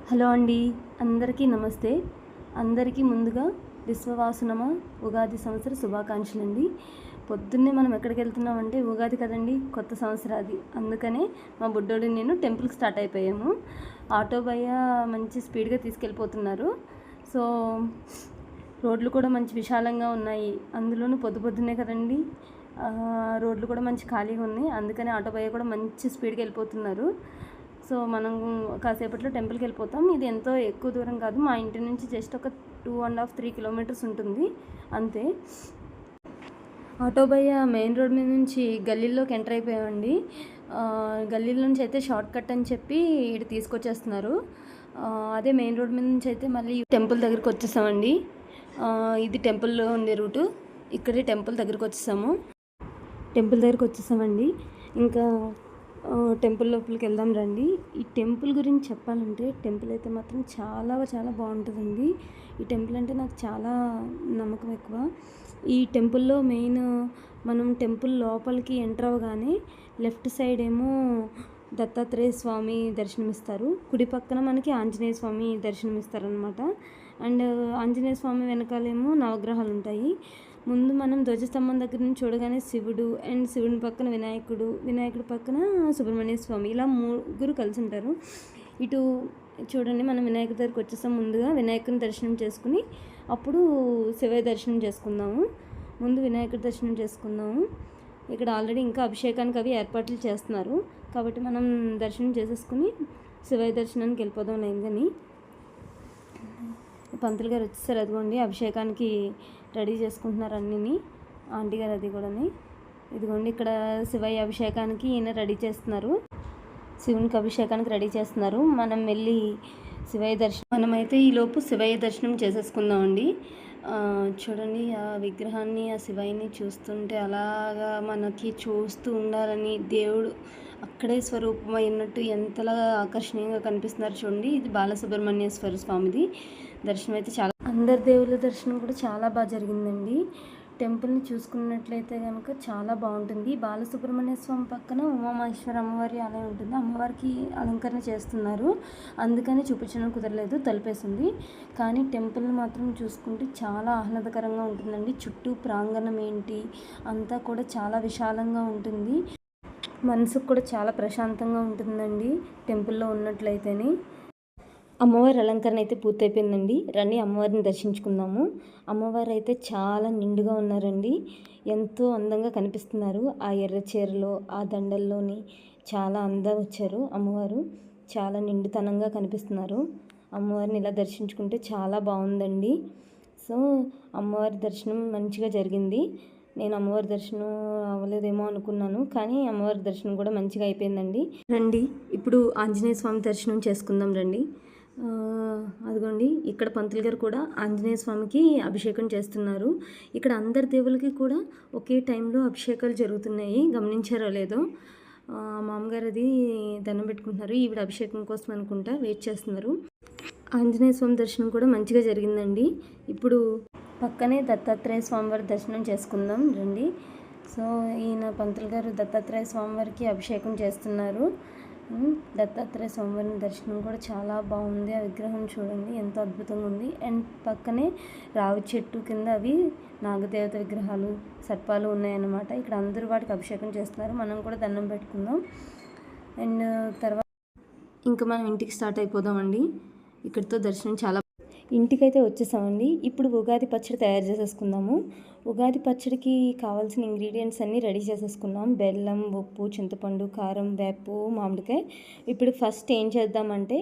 Hello అండి, అందరికీ నమస్తే. అందరికీ ముందుగా విశ్వవాసునమ ఉగాది సంవత్సర శుభాకాంక్షలు అండి. పొద్దున్నే మనం ఎక్కడికి వెళ్తున్నామంటే ఉగాది కదండి, కొత్త సంవత్సరాది. అందుకనే మా బుడ్డోడు నేను టెంపుల్కి స్టార్ట్ అయిపోయాము. ఆటో భయ్య మంచి స్పీడ్గా తీసుకెళ్ళిపోతున్నారు. సో రోడ్లు కూడా మంచి విశాలంగా ఉన్నాయి. అందులోనూ పొద్దున్నే కదండి, రోడ్లు కూడా మంచి ఖాళీగా ఉన్నాయి. అందుకని ఆటో భయ్య కూడా మంచి స్పీడ్గా వెళ్ళిపోతున్నారు. సో మనం కాసేపట్లో టెంపుల్కి వెళ్ళిపోతాం. ఇది ఎంతో ఎక్కువ దూరం కాదు, మా ఇంటి నుంచి జస్ట్ ఒక 2.5-3 కిలోమీటర్స్ ఉంటుంది అంతే. ఆటో భయ్య మెయిన్ రోడ్ మీద నుంచి గల్లీలోకి ఎంటర్ అయిపోయామండి. గల్లీల నుంచి అయితే షార్ట్ కట్ అని చెప్పి ఇటు తీసుకొచ్చేస్తున్నారు. అదే మెయిన్ రోడ్ మీద నుంచి అయితే మళ్ళీ టెంపుల్ దగ్గరికి వచ్చేసామండి. ఇది టెంపుల్లో ఉండే రూటు. ఇక్కడే టెంపుల్ దగ్గరికి వచ్చేసామండి. ఇంకా టెంపుల్ లోపలికి వెళ్దాం రండి. ఈ టెంపుల్ గురించి చెప్పాలంటే టెంపుల్ అయితే మాత్రం చాలా చాలా బాగుంటుందండి. ఈ టెంపుల్ అంటే నాకు చాలా నమ్మకం ఎక్కువ. ఈ టెంపుల్లో మెయిన్ మనం టెంపుల్ లోపలికి ఎంటర్ అవ్వగానే లెఫ్ట్ సైడ్ ఏమో దత్తాత్రేయ స్వామి దర్శనమిస్తారు, కుడి పక్కన మనకి ఆంజనేయ స్వామి దర్శనమిస్తారు అనమాట. అండ్ ఆంజనేయ స్వామి వెనకాలేమో నవగ్రహాలు ఉంటాయి. ముందు మనం ధ్వజస్తంభం దగ్గర నుంచి చూడగానే శివుడు, అండ్ శివుని పక్కన వినాయకుడి పక్కన సుబ్రహ్మణ్య స్వామి, ఇలా ముగ్గురు కలిసి ఉంటారు. ఇటు చూడండి, మనం వినాయకుడి దగ్గరికి వచ్చేసాం. ముందుగా వినాయకుని దర్శనం చేసుకుని అప్పుడు శివయ్య దర్శనం చేసుకుందాము. ముందు వినాయకుడి దర్శనం చేసుకుందాము. ఇక్కడ ఆల్రెడీ ఇంకా అభిషేకానికి అవి ఏర్పాట్లు చేస్తున్నారు కాబట్టి మనం దర్శనం చేసేసుకుని శివయ్య దర్శనానికి వెళ్ళిపోదాం లైన్గాని. పంతులు గారు వచ్చేసారు, అదిగోండి అభిషేకానికి రెడీ చేసుకుంటున్నారు అన్నీని. ఆంటీ గారు అది కూడా ఇదిగోండి, ఇక్కడ శివయ్య అభిషేకానికి ఈయన రెడీ చేస్తున్నారు, శివునికి అభిషేకానికి రెడీ చేస్తున్నారు. మనం వెళ్ళి శివయ్య దర్శనం, మనమైతే ఈలోపు శివయ్య దర్శనం చేసేసుకుందామండి. చూడండి, ఆ విగ్రహాన్ని, ఆ శివయ్యని చూస్తుంటే అలాగా మనకి చూస్తూ ఉండాలని, దేవుడు అక్కడే స్వరూపమైనట్టు ఎంతలా ఆకర్షణీయంగా కనిపిస్తున్నారు చూడండి. ఇది బాలసుబ్రహ్మణ్యేశ్వర స్వామిది దర్శనం అయితే చాలా, అందరి దేవుళ్ళ దర్శనం కూడా చాలా బాగా జరిగిందండి. టెంపుల్ని చూసుకున్నట్లయితే కనుక చాలా బాగుంటుంది. బాలసుబ్రహ్మణ్య స్వామి పక్కన ఉమామహేశ్వర అమ్మవారి ఆలయం ఉంటుంది. అమ్మవారికి అలంకరణ చేస్తున్నారు, అందుకని చూపించడం కుదరలేదు, తలిపేసింది. కానీ టెంపుల్ని మాత్రం చూసుకుంటే చాలా ఆహ్లాదకరంగా ఉంటుందండి. చుట్టూ ప్రాంగణం ఏంటి అంతా కూడా చాలా విశాలంగా ఉంటుంది. మనసుకు కూడా చాలా ప్రశాంతంగా ఉంటుందండి టెంపుల్లో ఉన్నట్లయితేనే. అమ్మవారి అలంకరణ అయితే పూర్తయిపోయిందండి. రండి అమ్మవారిని దర్శించుకుందాము. అమ్మవారు అయితే చాలా నిండుగా ఉన్నారండి, ఎంతో అందంగా కనిపిస్తున్నారు. ఆ ఎర్ర చీరలో, ఆ దండల్లోని చాలా అందం వచ్చారు. అమ్మవారు చాలా నిండుతనంగా కనిపిస్తున్నారు. అమ్మవారిని ఇలా దర్శించుకుంటే చాలా బాగుందండి. సో అమ్మవారి దర్శనం మంచిగా జరిగింది. నేను అమ్మవారి దర్శనం అవ్వలేదేమో అనుకున్నాను, కానీ అమ్మవారి దర్శనం కూడా మంచిగా అయిపోయిందండి. రండి ఇప్పుడు ఆంజనేయ స్వామి దర్శనం చేసుకుందాం రండి. అదిగోండి, ఇక్కడ పంతులు గారు కూడా ఆంజనేయ స్వామికి అభిషేకం చేస్తున్నారు. ఇక్కడ అందరి దేవులకి కూడా ఒకే టైంలో అభిషేకాలు జరుగుతున్నాయి, గమనించారో లేదో. మామగారు అది దండం పెట్టుకుంటున్నారు, ఈవిడ అభిషేకం కోసం అనుకుంటా వెయిట్ చేస్తున్నారు. ఆంజనేయ స్వామి దర్శనం కూడా మంచిగా జరిగిందండి. ఇప్పుడు పక్కనే దత్తాత్రేయ స్వామివారి దర్శనం చేసుకుందాం రండి. సో ఈయన పంతులు గారు దత్తాత్రేయ స్వామివారికి అభిషేకం చేస్తున్నారు. దత్తాత్రేయ స్వామివారి దర్శనం కూడా చాలా బాగుంది. ఆ విగ్రహం చూడండి ఎంతో అద్భుతంగా ఉంది. అండ్ పక్కనే రావి చెట్టు కింద అవి నాగదేవత విగ్రహాలు, సర్పాలు ఉన్నాయన్నమాట. ఇక్కడ అందరూ వాటికి అభిషేకం చేస్తున్నారు. మనం కూడా దండం పెట్టుకుందాం. అండ్ తర్వాత ఇంకా మనం ఇంటికి స్టార్ట్ అయిపోదామండి. ఇక్కడితో దర్శనం చాలా, ఇంటికైతే వచ్చేసామండి. ఇప్పుడు ఉగాది పచ్చడి తయారు చేసేసుకుందాము. ఉగాది పచ్చడికి కావాల్సిన ఇంగ్రీడియంట్స్ అన్నీ రెడీ చేసేసుకున్నాం. బెల్లం, ఉప్పు, చింతపండు, కారం, వేపు, మామిడికాయ. ఇప్పుడు ఫస్ట్ ఏం చేద్దామంటే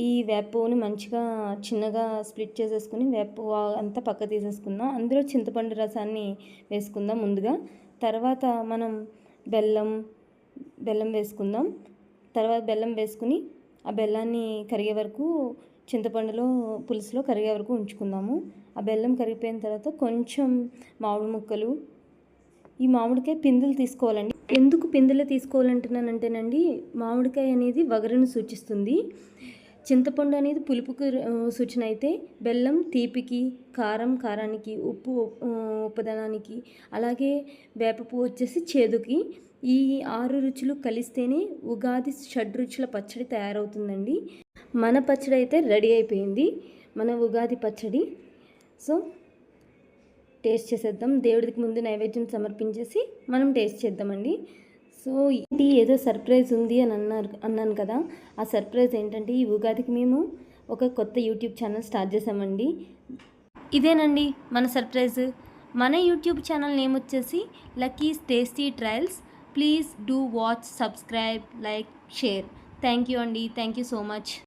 ఈ వేపుని మంచిగా చిన్నగా స్ప్లిట్ చేసేసుకుని వేపు అంతా పక్క తీసేసుకుందాం. అందులో చింతపండు రసాన్ని వేసుకుందాం ముందుగా. తర్వాత మనం బెల్లం వేసుకుందాం. తర్వాత బెల్లం వేసుకుని ఆ బెల్లాన్ని కరిగే వరకు, చింతపండులో పులుసులో కరిగే వరకు ఉంచుకుందాము. ఆ బెల్లం కరిగిపోయిన తర్వాత కొంచెం మామిడి ముక్కలు, ఈ మామిడికాయ పిందులు తీసుకోవాలండి. ఎందుకు పిందులు తీసుకోవాలంటున్నానంటేనండి, మామిడికాయ అనేది వగరును సూచిస్తుంది, చింతపండు అనేది పులుపుకు సూచన అయితే, బెల్లం తీపికి, కారానికి, ఉప్పు ఉప్పదనానికి, అలాగే వేపపు వచ్చేసి చేదుకి. ఈ 6 రుచులు కలిస్తేనే ఉగాది షడ్రుచుల పచ్చడి తయారవుతుందండి. మన పచ్చడి అయితే రెడీ అయిపోయింది, మన ఉగాది పచ్చడి. సో టేస్ట్ చేసేద్దాం. దేవుడికి ముందు నైవేద్యం సమర్పించేసి మనం టేస్ట్ చేద్దామండి. సో ఇది ఏదో సర్ప్రైజ్ ఉంది అని అన్నాను కదా, ఆ సర్ప్రైజ్ ఏంటంటే ఈ ఉగాదికి మేము ఒక కొత్త యూట్యూబ్ ఛానల్ స్టార్ట్ చేసామండి. ఇదేనండి మన సర్ప్రైజ్. మన యూట్యూబ్ ఛానల్ నేమ్ వచ్చేసి Lucky's tasty trials. Please do watch, subscribe, like, share. Thank you అండి. Thank you so much.